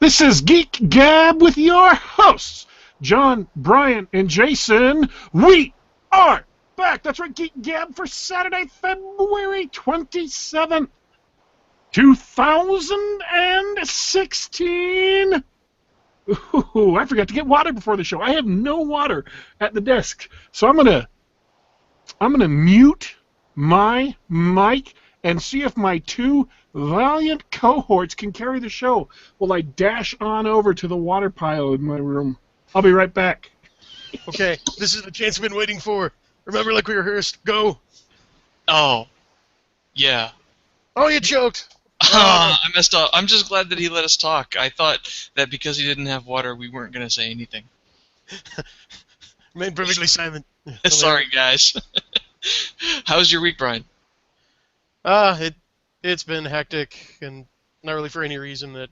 This is Geek Gab with your hosts, John, Brian, and Jason. We are back. That's right, Geek Gab for Saturday, February 27th, 2016. Ooh, I forgot to get water before the show. I have no water at the desk, so I'm gonna mute my mic and see if my two valiant cohorts can carry the show while I dash on over to the water pile in my room. I'll be right back. Okay, this is the chance we've been waiting for. Remember, like we rehearsed. Go. Oh, yeah. Oh, you choked. I messed up. I'm just glad that he let us talk. I thought that because he didn't have water, we weren't going to say anything. Remain perfectly silent. Sorry, guys. How's your week, Brian? It's been hectic, and not really for any reason that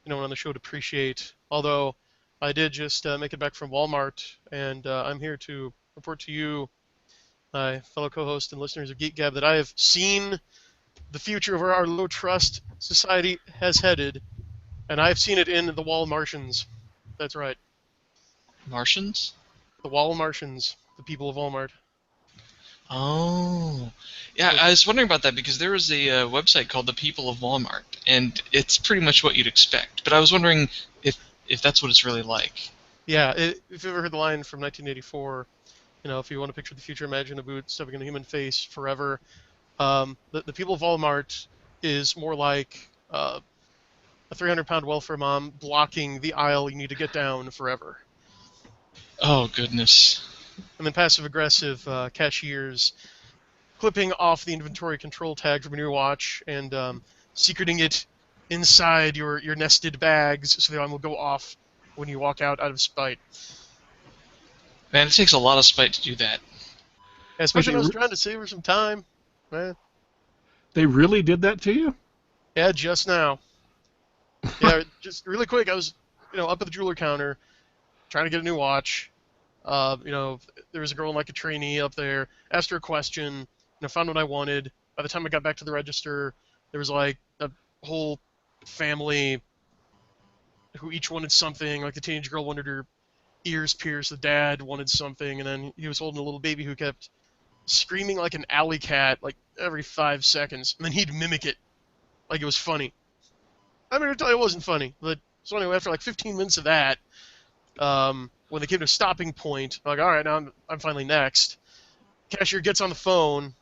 anyone on the show would appreciate. Although I did just make it back from Walmart, and I'm here to report to you, my fellow co-host and listeners of Geek Gab, that I have seen the future of where our low trust society has headed, and I've seen it in the Wall Martians. That's right. Martians? The Wall Martians, the people of Walmart. Oh. Yeah, I was wondering about that because there was a website called The People of Walmart, and it's pretty much what you'd expect. But I was wondering if that's what it's really like. Yeah, if you've ever heard the line from 1984, if you want to picture the future, imagine a boot stuffing in a human face forever. The people of Walmart is more like a 300-pound welfare mom blocking the aisle you need to get down forever. Oh, goodness. And then passive-aggressive cashiers clipping off the inventory control tag from your watch and secreting it inside your nested bags so the alarm will go off when you walk out of spite. Man, it takes a lot of spite to do that. Yeah, especially when I was trying to save her some time, man. They really did that to you? Yeah, just now. Yeah, just really quick, I was, up at the jeweler counter trying to get a new watch. There was a girl in like a trainee up there, asked her a question, found what I wanted. By the time I got back to the register, there was like a whole family who each wanted something. Like the teenage girl wanted her ears pierced, the dad wanted something, and then he was holding a little baby who kept screaming like an alley cat like every 5 seconds, and then he'd mimic it like it was funny. I'm going to tell you it wasn't funny, but so anyway, after like 15 minutes of that, when they came to a stopping point, I'm like, all right, now I'm finally next. Cashier gets on the phone,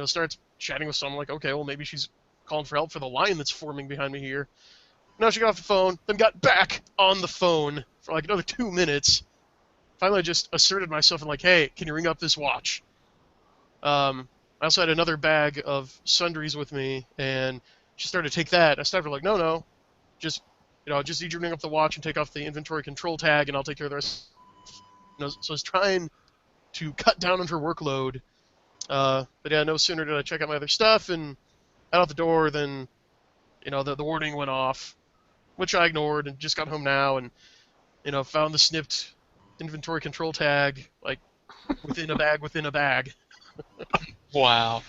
starts chatting with someone, like, okay, well, maybe she's calling for help for the line that's forming behind me here. Now she got off the phone, then got back on the phone for like another 2 minutes. Finally, I just asserted myself and like, hey, can you ring up this watch? I also had another bag of sundries with me, and she started to take that. I stopped her like, no, just just need you to ring up the watch and take off the inventory control tag, and I'll take care of the rest. So I was trying to cut down on her workload. But yeah, no sooner did I check out my other stuff and out the door than, the warning went off, which I ignored and just got home now and, found the snipped inventory control tag, like, within a bag. Wow.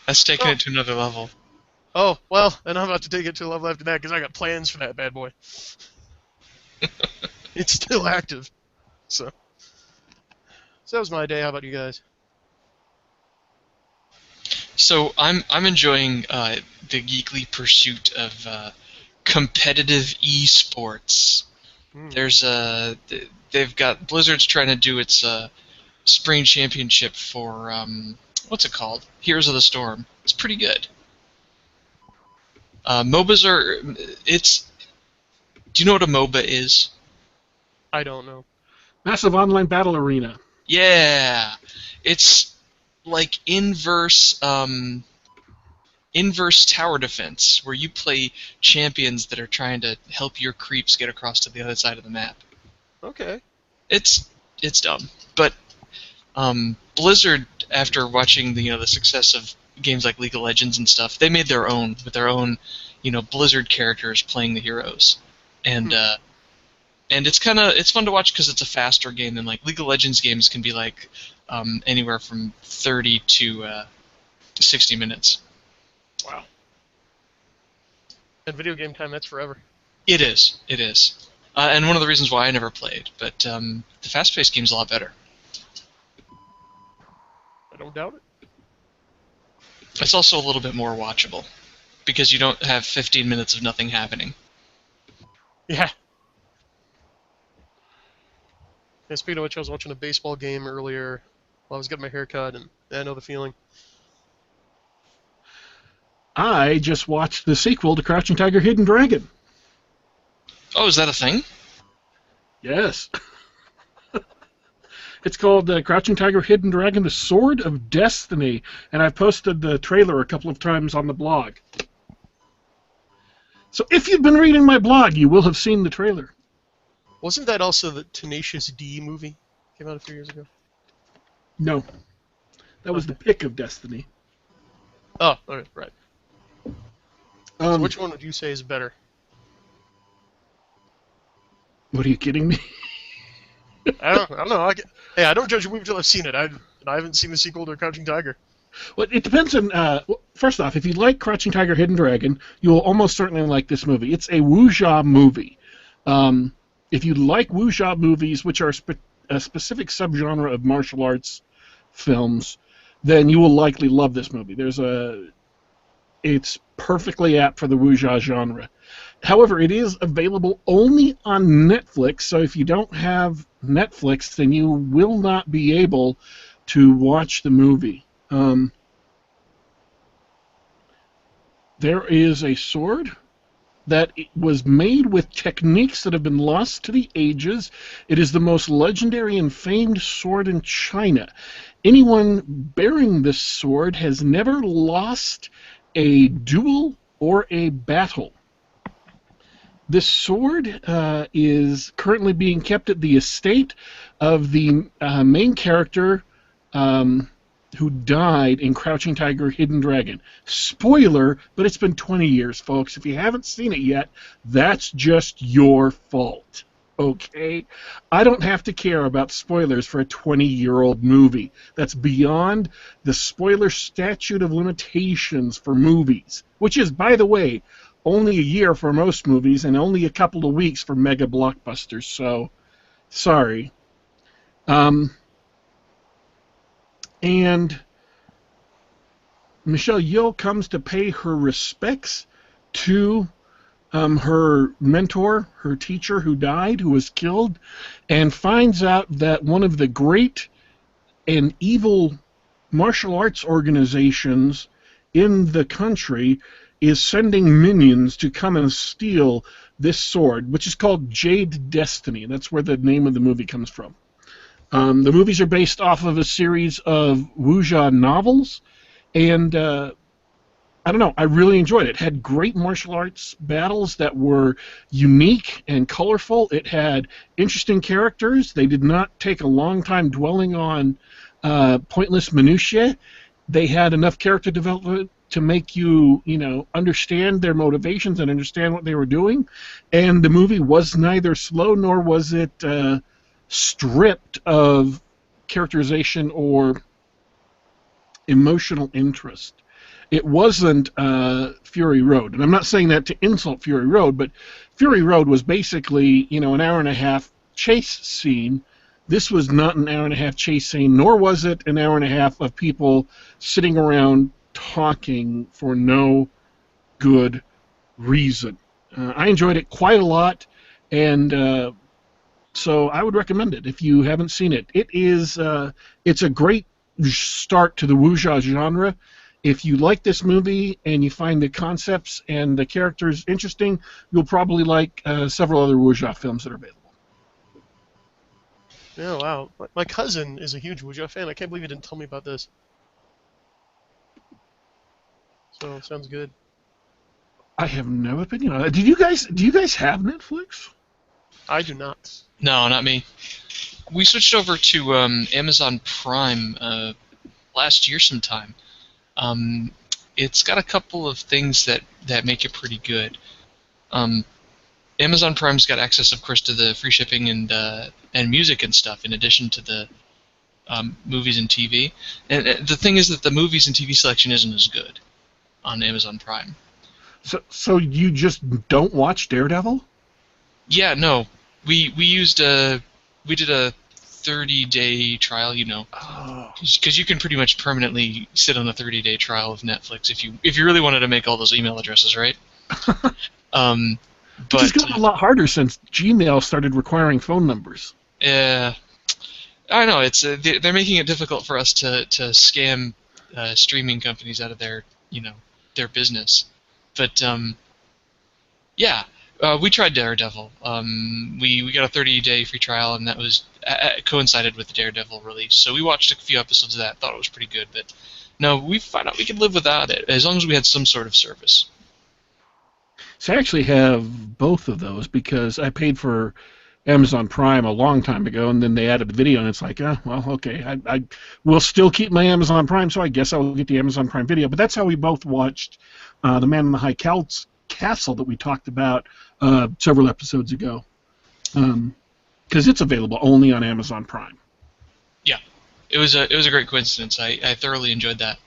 That's taking it to another level. Oh, well, and I'm about to take it to a level after that because I got plans for that bad boy. It's still active. So that was my day. How about you guys? So I'm enjoying the geekly pursuit of competitive esports. There's they've got Blizzard's trying to do its spring championship for what's it called? Heroes of the Storm. It's pretty good. MOBAs are do you know what a MOBA is? I don't know. Massive online battle arena. Yeah, it's like inverse tower defense, where you play champions that are trying to help your creeps get across to the other side of the map. Okay. It's dumb, but Blizzard, after watching the success of games like League of Legends and stuff, they made their own with their own Blizzard characters playing the heroes, and it's fun to watch because it's a faster game than like League of Legends games can be like anywhere from 30 to 60 minutes. Wow. And video game time, that's forever. It is. It is. And one of the reasons why I never played. But the fast-paced game's a lot better. I don't doubt it. It's also a little bit more watchable because you don't have 15 minutes of nothing happening. Yeah. Yeah, speaking of which, I was watching a baseball game earlier while I was getting my hair cut, and I know the feeling. I just watched the sequel to Crouching Tiger, Hidden Dragon. Oh, is that a thing? Yes. It's called Crouching Tiger, Hidden Dragon, The Sword of Destiny, and I've posted the trailer a couple of times on the blog. So if you've been reading my blog, you will have seen the trailer. Wasn't that also the Tenacious D movie? Came out a few years ago. No. That was the pick of Destiny. Oh, okay, right. So which one would you say is better? What, are you kidding me? I don't know. Hey, I don't judge a movie until I've seen it. I haven't seen the sequel to Crouching Tiger. Well, it depends on... first off, if you like Crouching Tiger, Hidden Dragon, you will almost certainly like this movie. It's a wuxia movie. If you like wuxia movies, which are a specific subgenre of martial arts films, then you will likely love this movie. It's perfectly apt for the wuxia genre. However, it is available only on Netflix, so if you don't have Netflix, then you will not be able to watch the movie. There is a sword that was made with techniques that have been lost to the ages. It is the most legendary and famed sword in China. Anyone bearing this sword has never lost a duel or a battle. This sword is currently being kept at the estate of the main character who died in Crouching Tiger, Hidden Dragon. Spoiler, but it's been 20 years, folks. If you haven't seen it yet, that's just your fault. Okay? I don't have to care about spoilers for a 20-year-old movie. That's beyond the spoiler statute of limitations for movies, which is, by the way, only a year for most movies and only a couple of weeks for mega blockbusters, so sorry. And Michelle Yeoh comes to pay her respects to her mentor, her teacher who died, who was killed, and finds out that one of the great and evil martial arts organizations in the country is sending minions to come and steal this sword, which is called Jade Destiny. That's where the name of the movie comes from. The movies are based off of a series of wuxia novels, and I don't know, I really enjoyed it. It had great martial arts battles that were unique and colorful. It had interesting characters. They did not take a long time dwelling on pointless minutiae. They had enough character development to make you, understand their motivations and understand what they were doing. And the movie was neither slow nor was it stripped of characterization or emotional interest. It wasn't Fury Road. And I'm not saying that to insult Fury Road, but Fury Road was basically, an hour and a half chase scene. This was not an hour and a half chase scene, nor was it an hour and a half of people sitting around talking for no good reason. I enjoyed it quite a lot, and so I would recommend it if you haven't seen it. It's a great start to the wuxia genre. If you like this movie and you find the concepts and the characters interesting, you'll probably like several other wuxia films that are available. Yeah, wow. My cousin is a huge wuxia fan. I can't believe he didn't tell me about this. So, sounds good. I have no opinion on that. Do you guys have Netflix? I do not. No, not me. We switched over to Amazon Prime last year sometime. It's got a couple of things that make it pretty good. Amazon Prime's got access, of course, to the free shipping and music and stuff, in addition to the movies and TV. And the thing is that the movies and TV selection isn't as good on Amazon Prime. So you just don't watch Daredevil? Yeah, no, we used we did a 30-day trial, you know, Oh. because you can pretty much permanently sit on a 30-day trial of Netflix if you really wanted to make all those email addresses, right? Um, Which has but gotten a lot harder since Gmail started requiring phone numbers. I know it's they're making it difficult for us to scam streaming companies out of their their business. But yeah, we tried Daredevil. We got a 30-day free trial, and that was coincided with the Daredevil release. So we watched a few episodes of that. Thought it was pretty good, but no, we found out we could live without it as long as we had some sort of service. So I actually have both of those because I paid for Amazon Prime a long time ago, and then they added the video, and it's like, well, okay, I will still keep my Amazon Prime, so I guess I will get the Amazon Prime Video. But that's how we both watched The Man in the High Castle that we talked about several episodes ago, because it's available only on Amazon Prime. Yeah, it was a great coincidence. I thoroughly enjoyed that.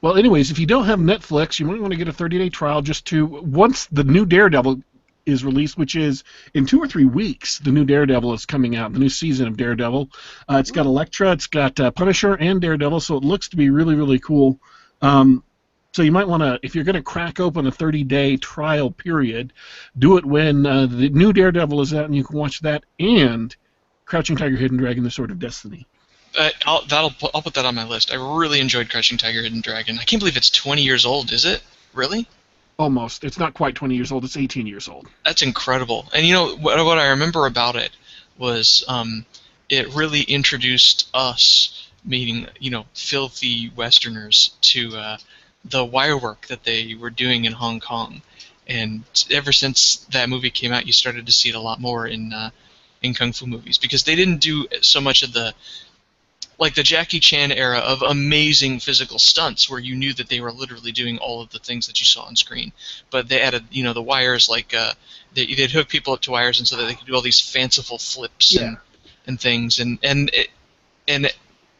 Well, anyways, if you don't have Netflix, you might want to get a 30-day trial just to, once the new Daredevil is released, which is in 2 or 3 weeks, the new Daredevil is coming out, the new season of Daredevil. It's got Elektra, it's got Punisher, and Daredevil, so it looks to be really, really cool. So you might want to, if you're going to crack open a 30-day trial period, do it when the new Daredevil is out, and you can watch that and Crouching Tiger, Hidden Dragon, The Sword of Destiny. I'll put that on my list. I really enjoyed Crouching Tiger, Hidden Dragon. I can't believe it's 20 years old. Is it really? Almost. It's not quite 20 years old. It's 18 years old. That's incredible. And you know what I remember about it was it really introduced us, meaning filthy Westerners, to the wire work that they were doing in Hong Kong. And ever since that movie came out, you started to see it a lot more in kung fu movies because they didn't do so much of the Jackie Chan era of amazing physical stunts where you knew that they were literally doing all of the things that you saw on screen. But they added, the wires, they'd hook people up to wires and so that they could do all these fanciful flips and things. And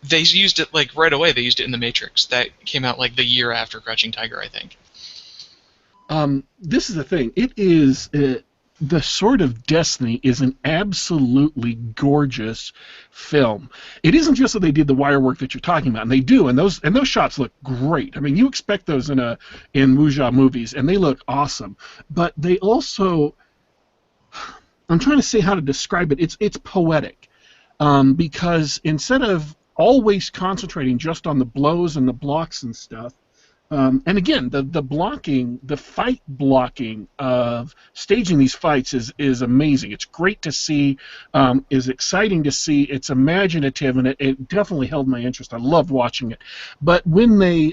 they used it, right away. They used it in The Matrix. That came out, the year after Crouching Tiger, I think. This is the thing. It is... The Sword of Destiny is an absolutely gorgeous film. It isn't just that they did the wire work that you're talking about, and they do, and those shots look great. I mean, you expect those in wuxia movies, and they look awesome. But they also, I'm trying to say how to describe it. It's poetic, because instead of always concentrating just on the blows and the blocks and stuff. And again, the fight blocking of staging these fights is amazing. It's great to see, is exciting to see. It's imaginative, and it definitely held my interest. I loved watching it. But when they,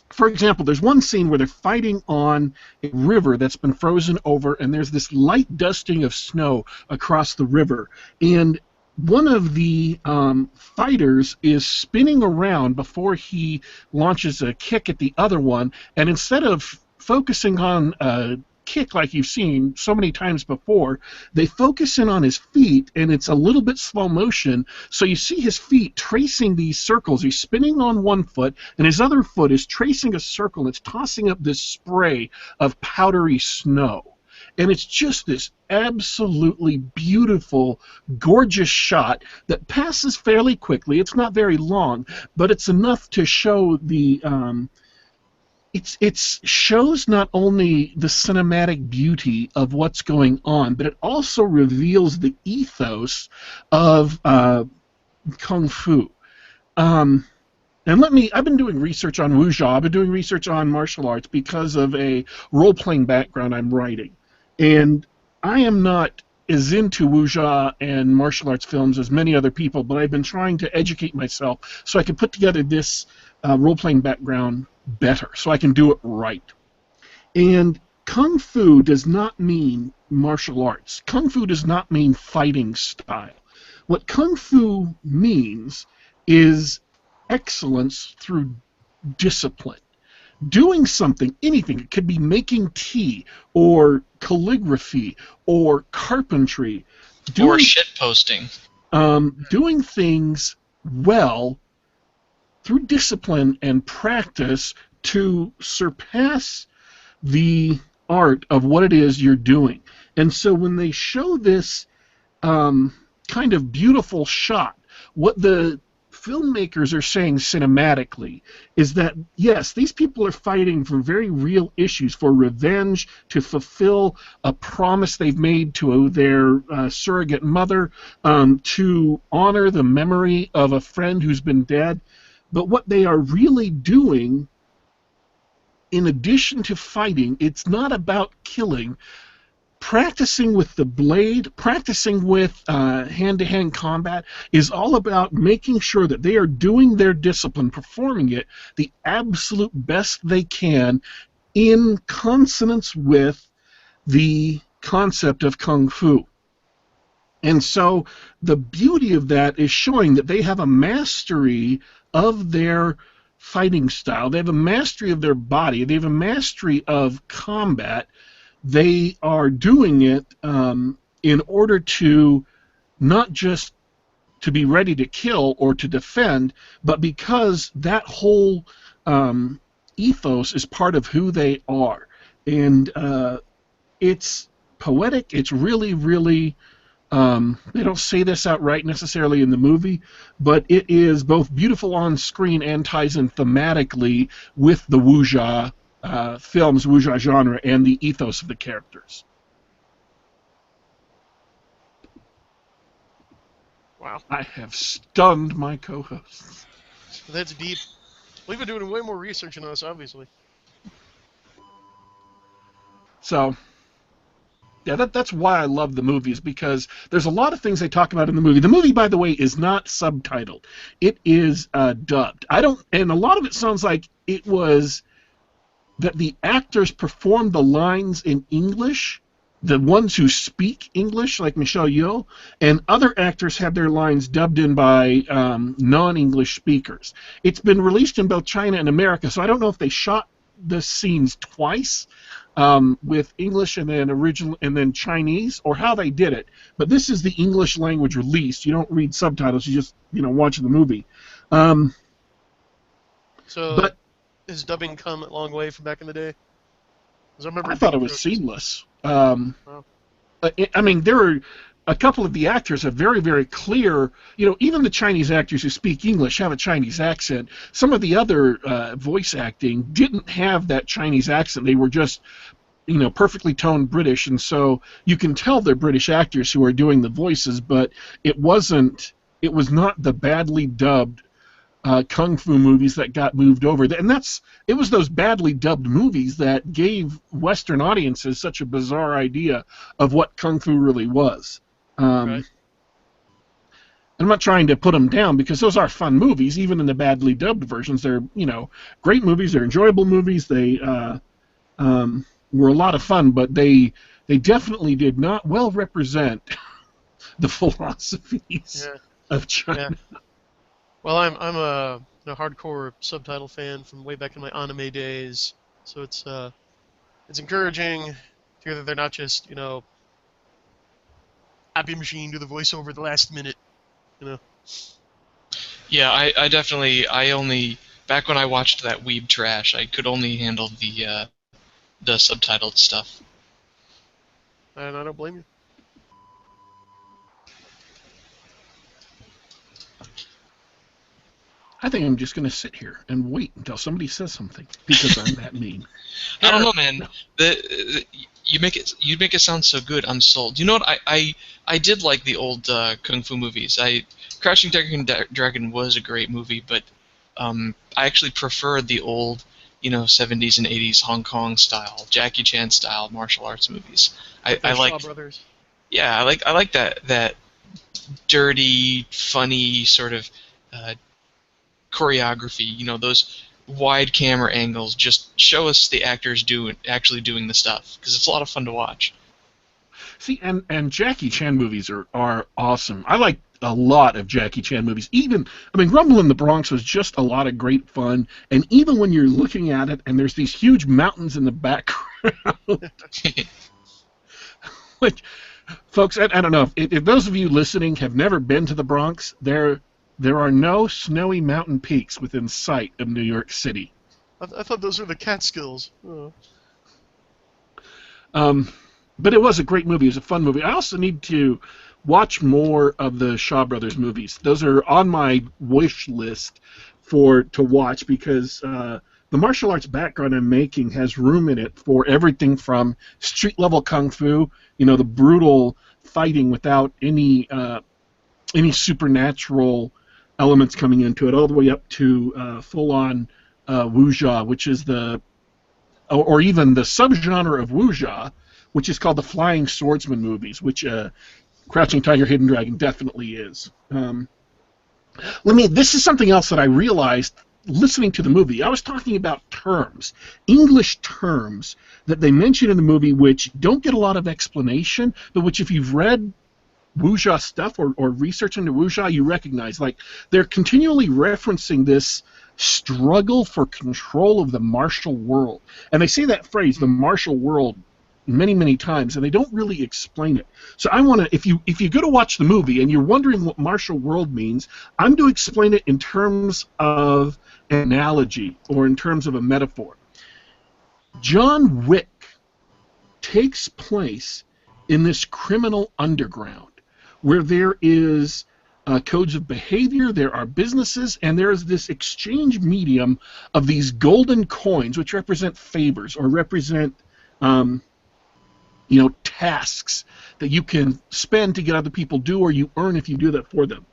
for example, there's one scene where they're fighting on a river that's been frozen over, and there's this light dusting of snow across the river, and one of the fighters is spinning around before he launches a kick at the other one, and instead of focusing on a kick like you've seen so many times before, they focus in on his feet, and it's a little bit slow motion, so you see his feet tracing these circles. He's spinning on one foot, and his other foot is tracing a circle, and it's tossing up this spray of powdery snow. And it's just this absolutely beautiful, gorgeous shot that passes fairly quickly. It's not very long, but it's enough to show the. It shows not only the cinematic beauty of what's going on, but it also reveals the ethos of kung fu. And I've been doing research on wuxia. I've been doing research on martial arts because of a role-playing background I'm writing. And I am not as into wuxia and martial arts films as many other people, but I've been trying to educate myself so I can put together this role-playing background better, so I can do it right. And kung fu does not mean martial arts. Kung fu does not mean fighting style. What kung fu means is excellence through discipline. Doing something, anything. It could be making tea, or calligraphy, or carpentry. Or shitposting. Doing things well through discipline and practice to surpass the art of what it is you're doing. And so when they show this kind of beautiful shot, what the filmmakers are saying cinematically is that, yes, these people are fighting for very real issues, for revenge, to fulfill a promise they've made to their surrogate mother, to honor the memory of a friend who's been dead. But what they are really doing, in addition to fighting, it's not about killing. Practicing with the blade, practicing with hand-to-hand combat is all about making sure that they are doing their discipline, performing it the absolute best they can in consonance with the concept of Kung Fu. And so the beauty of that is showing that they have a mastery of their fighting style. They have a mastery of their body. They have a mastery of combat. They are doing it in order to not just to be ready to kill or to defend, but because that whole ethos is part of who they are. And it's poetic. It's really, really, they don't say this outright necessarily in the movie, but it is both beautiful on screen and ties in thematically with the wuxia films, wuxia genre, and the ethos of the characters. Wow. I have stunned my co-hosts. That's deep. We've been doing way more research on this, obviously. So, yeah, that's why I love the movies, because there's a lot of things they talk about in the movie. The movie, by the way, is not subtitled. It is dubbed. And a lot of it sounds like it was that the actors performed the lines in English, the ones who speak English, like Michelle Yeoh, and other actors had their lines dubbed in by non-English speakers. It's been released in both China and America, so I don't know if they shot the scenes twice, with English and then original and then Chinese, or how they did it. But this is the English language release. You don't read subtitles; you just watch the movie. But has dubbing come a long way from back in the day? I thought it was seamless. I mean, there are a couple of the actors have very, very clear, even the Chinese actors who speak English have a Chinese accent. Some of the other voice acting didn't have that Chinese accent. They were just, perfectly toned British, and so you can tell they're British actors who are doing the voices, but it was not the badly dubbed kung fu movies that got moved over. And it was those badly dubbed movies that gave Western audiences such a bizarre idea of what kung fu really was. Right. I'm not trying to put them down, because those are fun movies, even in the badly dubbed versions. They're, great movies. They're enjoyable movies. They were a lot of fun, but they definitely did not well represent the philosophies of China. Yeah. Well, I'm a hardcore subtitle fan from way back in my anime days, so it's encouraging to hear that they're not just happy machine do the voiceover at the last minute, Yeah, I definitely back when I watched that weeb trash, I could only handle the subtitled stuff. And I don't blame you. I think I'm just going to sit here and wait until somebody says something, because I'm that mean. I don't know, man. You make it sound so good. I'm sold. You know what? I did like the old kung fu movies. Crouching Tiger, Dragon was a great movie, but I actually preferred the old 70s and 80s Hong Kong style, Jackie Chan style martial arts movies. I like Shaw Brothers. Yeah, I like that dirty, funny sort of choreography. Those wide camera angles just show us the actors actually doing the stuff, because it's a lot of fun to watch. See, and Jackie Chan movies are awesome. I like a lot of Jackie Chan movies. Rumble in the Bronx was just a lot of great fun, and even when you're looking at it and there's these huge mountains in the background, which, folks, I don't know, if those of you listening have never been to the Bronx, there are no snowy mountain peaks within sight of New York City. I thought those were the Catskills. Oh. But it was a great movie. It was a fun movie. I also need to watch more of the Shaw Brothers movies. Those are on my wish list to watch because the martial arts background I'm making has room in it for everything from street level kung fu, the brutal fighting without any supernatural elements coming into it, all the way up to full on wuxia, which is or even the subgenre of wuxia, which is called the flying swordsman movies, which Crouching Tiger, Hidden Dragon definitely is. This is something else that I realized listening to the movie. I was talking about terms, English terms that they mention in the movie, which don't get a lot of explanation, but which, if you've read wuxia stuff or research into wuxia, you recognize. Like, they're continually referencing this struggle for control of the martial world, and they say that phrase, the martial world, many, many times, and they don't really explain it. So I want to, if you go to watch the movie and you're wondering what martial world means, I'm going to explain it in terms of an analogy or in terms of a metaphor. John Wick takes place in this criminal underground where there is codes of behavior, there are businesses, and there is this exchange medium of these golden coins, which represent favors or represent tasks that you can spend to get other people do, or you earn if you do that for them.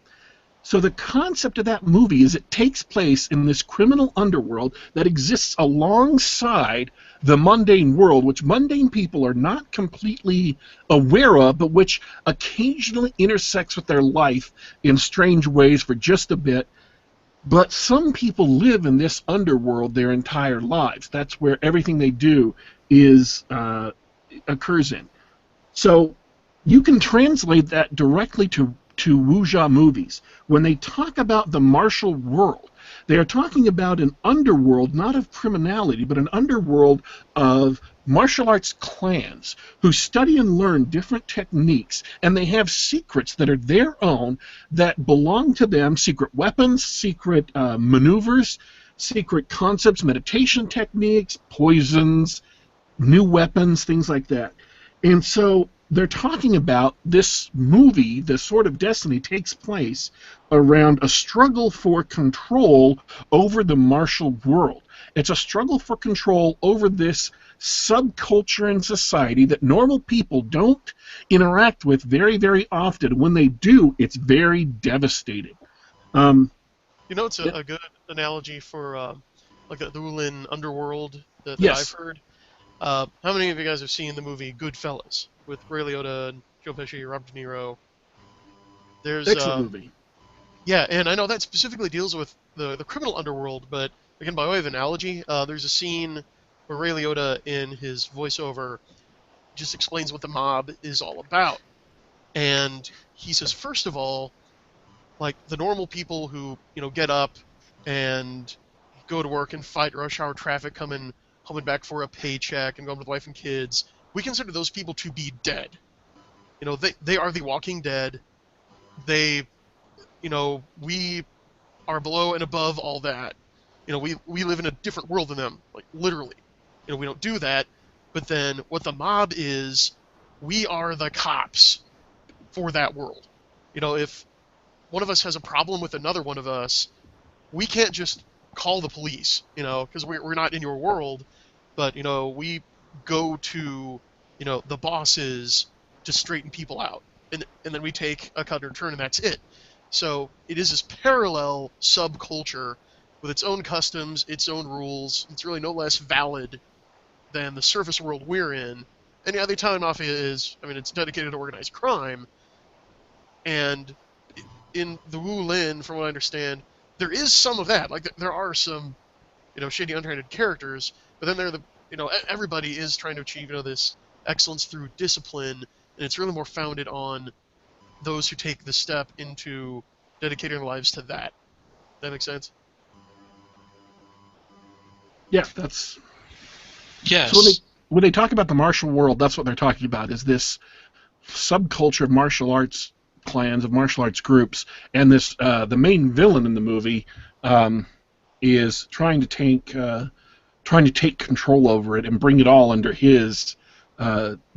So the concept of that movie is it takes place in this criminal underworld that exists alongside the mundane world, which mundane people are not completely aware of, but which occasionally intersects with their life in strange ways for just a bit. But some people live in this underworld their entire lives. That's where everything they do occurs in. So you can translate that directly to wuxia movies. When they talk about the martial world, they are talking about an underworld, not of criminality, but an underworld of martial arts clans who study and learn different techniques, and they have secrets that are their own that belong to them, secret weapons, secret maneuvers, secret concepts, meditation techniques, poisons, new weapons, things like that. And so they're talking about this movie, the Sword of Destiny, takes place around a struggle for control over the martial world. It's a struggle for control over this subculture in society that normal people don't interact with very, very often. When they do, it's very devastating. It's a good analogy for like the Ulin underworld that Yes. I've heard. How many of you guys have seen the movie Goodfellas with Ray Liotta, Joe Pesci, Robert De Niro? There's Excellent movie. Yeah, and I know that specifically deals with the criminal underworld, but again, by way of analogy, there's a scene where Ray Liotta, in his voiceover, just explains what the mob is all about. And he says, first of all, like the normal people who, get up and go to work and fight rush hour traffic, coming back for a paycheck and going with wife and kids, we consider those people to be dead. They are the walking dead. They, we are below and above all that. We live in a different world than them, like literally. We don't do that. But then what the mob is, we are the cops for that world. If one of us has a problem with another one of us, we can't just call the police, because we're not in your world. But, we go to, the bosses to straighten people out. And then we take a cut or turn, and that's it. So it is this parallel subculture with its own customs, its own rules. It's really no less valid than the surface world we're in. And yeah, the Italian Mafia it's dedicated to organized crime. And in the Wu Lin, from what I understand, there is some of that. Like, there are some, shady, underhanded characters, but then everybody is trying to achieve, this excellence through discipline, and it's really more founded on those who take the step into dedicating their lives to that. That makes sense? Yeah, that's... Yes. So when they talk about the martial world, that's what they're talking about, is this subculture of martial arts clans, of martial arts groups, and this the main villain in the movie is trying to take control over it and bring it all under his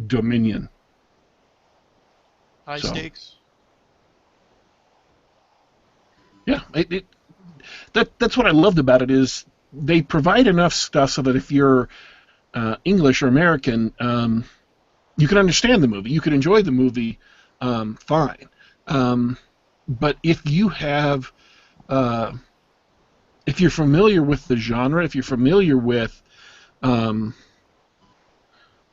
Dominion. High So, stakes. yeah, that's what I loved about it is they provide enough stuff so that if you're English or American, you can understand the movie, you can enjoy the movie fine. But uh, if you're familiar with the genre, if you're familiar with um,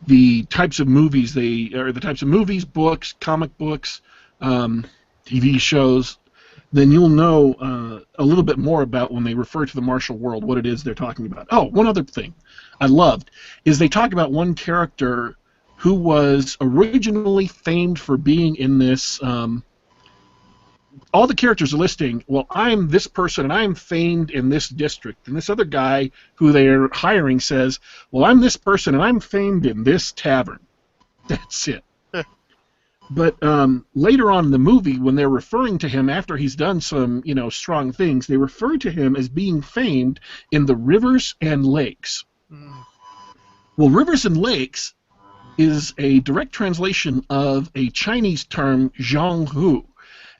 the types of movies the types of movies, books, comic books, um, TV shows, then you'll know a little bit more about when they refer to the martial world, what it is they're talking about. Oh, one other thing I loved is they talk about one character who was originally famed for being in this. All the characters are listing, well, I'm this person and I'm famed in this district. And this other guy who they're hiring says, well, I'm this person and I'm famed in this tavern. That's it. But later on in the movie, when they're referring to him after he's done some, strong things, they refer to him as being famed in the rivers and lakes. Mm. Well, rivers and lakes is a direct translation of a Chinese term, Zhanghu.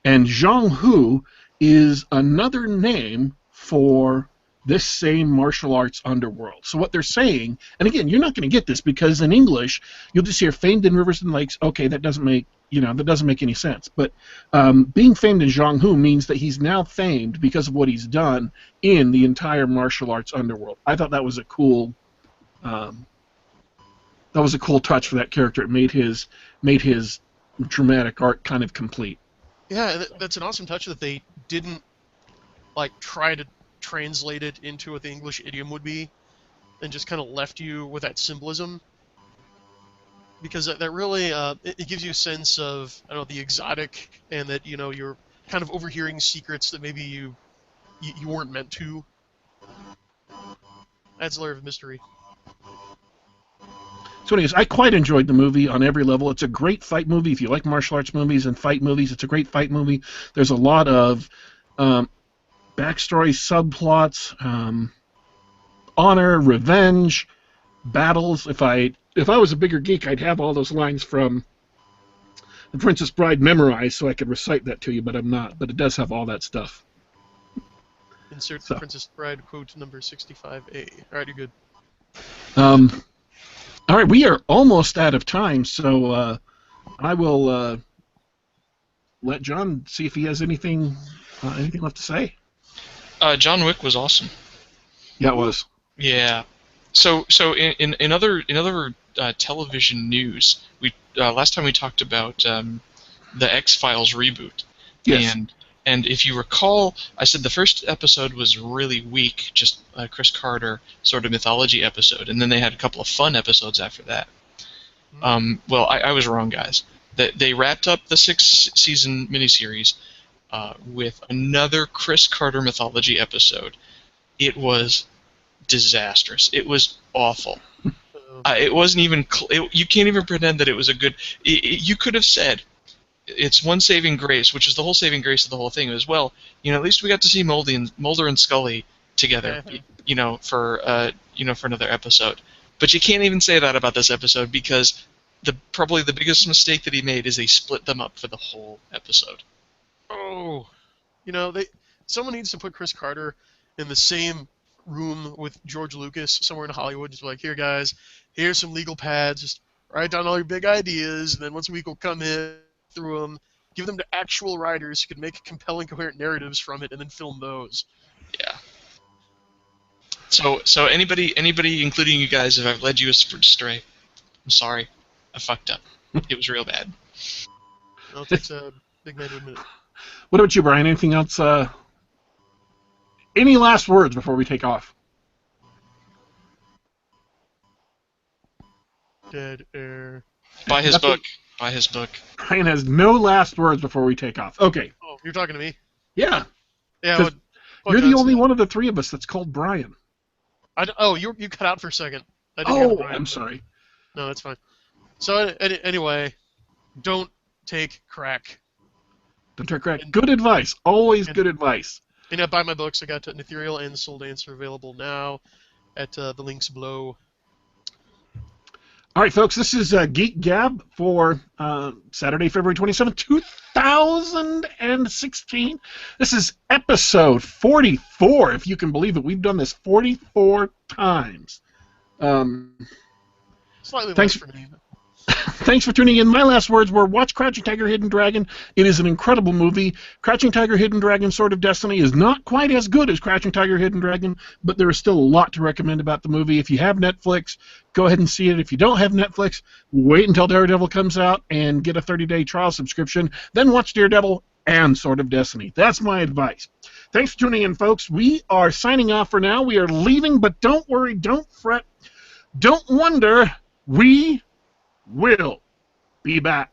And Zhanghu is another name for this same martial arts underworld. So what they're saying, and again, you're not going to get this because in English, you'll just hear famed in rivers and lakes. Okay, that doesn't make any sense. But being famed in Zhanghu means that he's now famed because of what he's done in the entire martial arts underworld. I thought that was a cool touch for that character. It made his dramatic arc kind of complete. Yeah, that's an awesome touch that they didn't try to translate it into what the English idiom would be, and just kind of left you with that symbolism. Because that really it gives you a sense of the exotic, and that you're kind of overhearing secrets that maybe you weren't meant to. Adds a layer of mystery. So anyways, I quite enjoyed the movie on every level. It's a great fight movie. If you like martial arts movies and fight movies, it's a great fight movie. There's a lot of backstory, subplots, honor, revenge, battles. If I was a bigger geek, I'd have all those lines from The Princess Bride memorized so I could recite that to you, but I'm not. But it does have all that stuff. Insert the Princess Bride quote number 65A. All right, you're good. All right, we are almost out of time, so I will let John see if he has anything left to say. John Wick was awesome. Yeah, it was. Yeah. So in other television news, we last time we talked about the X-Files reboot. Yes. And if you recall, I said the first episode was really weak, just a Chris Carter sort of mythology episode, and then they had a couple of fun episodes after that. Well, I was wrong, guys. They wrapped up the 6-season miniseries with another Chris Carter mythology episode. It was disastrous. It was awful. It wasn't even... you can't even pretend that it was a good... you could have said... It's one saving grace, which is the whole saving grace of the whole thing as well. At least we got to see Mulder and Scully together, for another episode. But you can't even say that about this episode because probably the biggest mistake that he made is they split them up for the whole episode. Oh, someone needs to put Chris Carter in the same room with George Lucas somewhere in Hollywood. Just be like, here, guys, here's some legal pads. Just write down all your big ideas, and then once a week we'll come in through them, give them to actual writers who could make compelling, coherent narratives from it, and then film those. Yeah. So anybody, including you guys, if I've led you astray, I'm sorry. I fucked up. It was real bad. Well, it takes a big man to admit it. What about you, Brian? Anything else? Any last words before we take off? Dead air. Buy his book. Buy his book. Brian has no last words before we take off. Okay. Oh, you're talking to me? Yeah. Yeah. You're the only one of the three of us that's called Brian. You cut out for a second. I didn't hear Brian, I'm sorry. No, that's fine. So anyway, don't take crack. Don't take crack. Good advice. Always good advice. Buy my books. I got an Ethereal and Soul Dancer available now at the links below. All right, folks, this is Geek Gab for Saturday, February 27th, 2016. This is episode 44, if you can believe it. We've done this 44 times. Slightly Thanks less for me. Thanks for tuning in. My last words were, watch Crouching Tiger, Hidden Dragon. It is an incredible movie. Crouching Tiger, Hidden Dragon, Sword of Destiny is not quite as good as Crouching Tiger, Hidden Dragon, but there is still a lot to recommend about the movie. If you have Netflix, go ahead and see it. If you don't have Netflix, wait until Daredevil comes out and get a 30-day trial subscription. Then watch Daredevil and Sword of Destiny. That's my advice. Thanks for tuning in, folks. We are signing off for now. We are leaving, but don't worry, don't fret, don't wonder. We will be back.